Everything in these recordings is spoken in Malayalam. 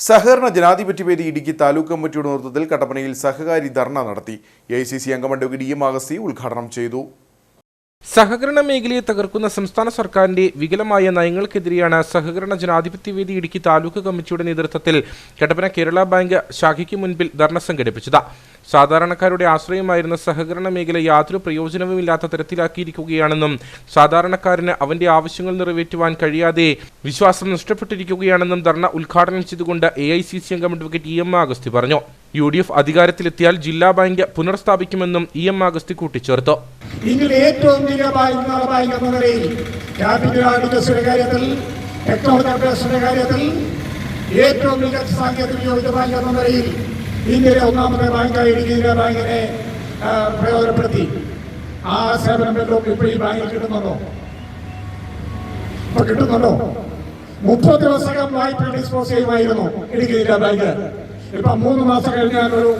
സഹകരണ ജനാധിപത്യവേദി ഇടുക്കി താലൂക്ക് കമ്മിറ്റിയുടെ നേതൃത്വത്തിൽ കട്ടപ്പനയിൽ സഹകാരി ധർണ നടത്തി. AICC അംഗം അഡ്വക്കേറ്റ് EM അഗസ്തി ഉദ്ഘാടനം ചെയ്തു. സഹകരണ മേഖലയെ തകർക്കുന്ന സംസ്ഥാന സർക്കാരിന്റെ വികലമായ നയങ്ങൾക്കെതിരെയാണ് സഹകരണ ജനാധിപത്യവേദി ഇടുക്കി താലൂക്ക് കമ്മിറ്റിയുടെ നേതൃത്വത്തിൽ കട്ടപ്പന കേരള ബാങ്ക് ശാഖയ്ക്ക് മുൻപിൽ ധർണ സംഘടിപ്പിച്ചത്. സാധാരണക്കാരുടെ ആശ്രയമായിരുന്ന സഹകരണ മേഖല യാതൊരു പ്രയോജനവുമില്ലാത്ത തരത്തിലാക്കിയിരിക്കുകയാണെന്നും സാധാരണക്കാരന് അവന്റെ ആവശ്യങ്ങൾ നിറവേറ്റുവാൻ കഴിയാതെ വിശ്വാസം നഷ്ടപ്പെട്ടിരിക്കുകയാണെന്നും ധർണ ഉദ്ഘാടനം ചെയ്തുകൊണ്ട് AICC അംഗം അഡ്വക്കേറ്റ് EM അഗസ്തി പറഞ്ഞു. UDF അധികാരത്തിലെത്തിയാൽ ജില്ലാ ബാങ്ക് പുനർസ്ഥാപിക്കുമെന്നും EM അഗസ്തി കൂട്ടിച്ചേർത്തു. ഇന്ത്യയിലെ ഏറ്റവും വലിയ ബാങ്ക് എന്ന നിലയിൽ ക്യാപിറ്റൽ ആർട്ടിക്കൽസിന്റെ കാര്യത്തിൽ, ടെക്നോളജി അപ്ഡേഷന്റെ കാര്യത്തിൽ ഏറ്റവും മികച്ച സാങ്കേതിക യോഗ്യത ബാങ്ക് എന്ന നിലയിൽ ഇന്ത്യയിലെ ഒന്നാമത്തെ ബാങ്കായി ഇടുക്കി ബാങ്കിനെ പ്രയോജനപ്പെടുത്തി. ആ സേവനം ഇപ്പോൾ ഈ ബാങ്കിൽ കിട്ടുന്നുണ്ടോ? ഇപ്പൊ കിട്ടുന്നുണ്ടോ? 30 ദിവസം വായ്പ ഡിസ്പോസ് ചെയ്യുമായിരുന്നു ഇടുക്കി ജില്ലാ ബാങ്ക്. ഇപ്പൊ 3 മാസം കഴിഞ്ഞാൽ ഒരു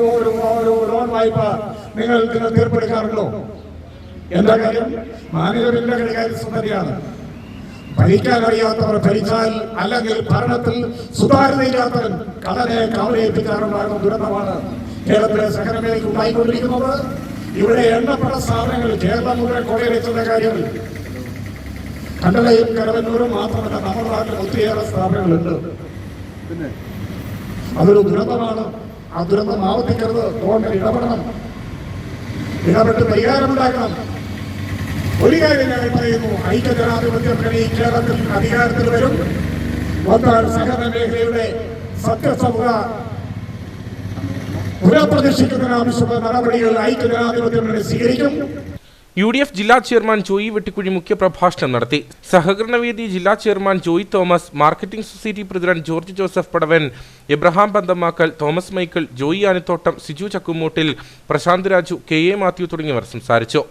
ലോൺ വായ്പ നിങ്ങൾ തീർപ്പെടുക്കാറുണ്ടോ? എന്താ കാര്യം? മാനേജറിന്റെ കൈകാര്യസ്ഥതയാണ്. ഭരിക്കാൻ അറിയാത്തവർ ഭരിച്ചാൽ, അല്ലെങ്കിൽ ഭരണത്തിൽ സുതാര്യതയില്ലാത്തവൻ കടനെ കവലയേൽപ്പിക്കാറുണ്ടാകുന്ന ദുരന്തമാണ് കേരളത്തിലെ സഹകരണ മേഖലയ്ക്ക് ഉണ്ടായിക്കൊണ്ടിരിക്കുന്നത്. ഇവിടെ എണ്ണപ്പെട്ട സ്ഥാപനങ്ങൾ കേരളം മുഴുവൻ കൊള്ളയടിച്ചതിന്റെ കാര്യങ്ങൾ കണ്ടലയും കരവന്നൂരും മാത്രമല്ല, നമ്മുടെ നാട്ടിൽ ഒത്തിരിയേറെ സ്ഥാപനങ്ങളുണ്ട്. പിന്നെ അതൊരു ദുരന്തമാണ്. ആ ദുരന്തം ആവർത്തിക്കരുത്. ഗവൺമെന്റ് ഇടപെടണം, ഇടപെട്ട് പരിഹാരമുണ്ടാക്കണം. ഒരു കാര്യം ഞാൻ പറയുന്നു, ഐക്യജനാധിപത്യ മുന്നണി കേരളത്തിൽ അധികാരത്തിൽ വരും. വന്നാൽ സഹകരണ മേഖലയുടെ സത്യസമത പുനഃപ്രതിഷ്ഠിക്കുന്നതിന് ആവശ്യമായ നടപടികൾ ഐക്യജനാധിപത്യ മുന്നണി സ്വീകരിക്കും. UDF ജില്ലാ ചെയർമാൻ ജോയി വെട്ടിക്കുഴി മുഖ്യപ്രഭാഷണം നടത്തി. സഹകരണവേദി ജില്ലാ chairman Joy Thomas, marketing society president George Joseph Padavan, Abraham Panthamakkal, Thomas Michael, Joy Anathottam, Siju Chakkumoottil, Prashanth Raju, KA Mathew തുടങ്ങിയവർ സംസാരിച്ചു.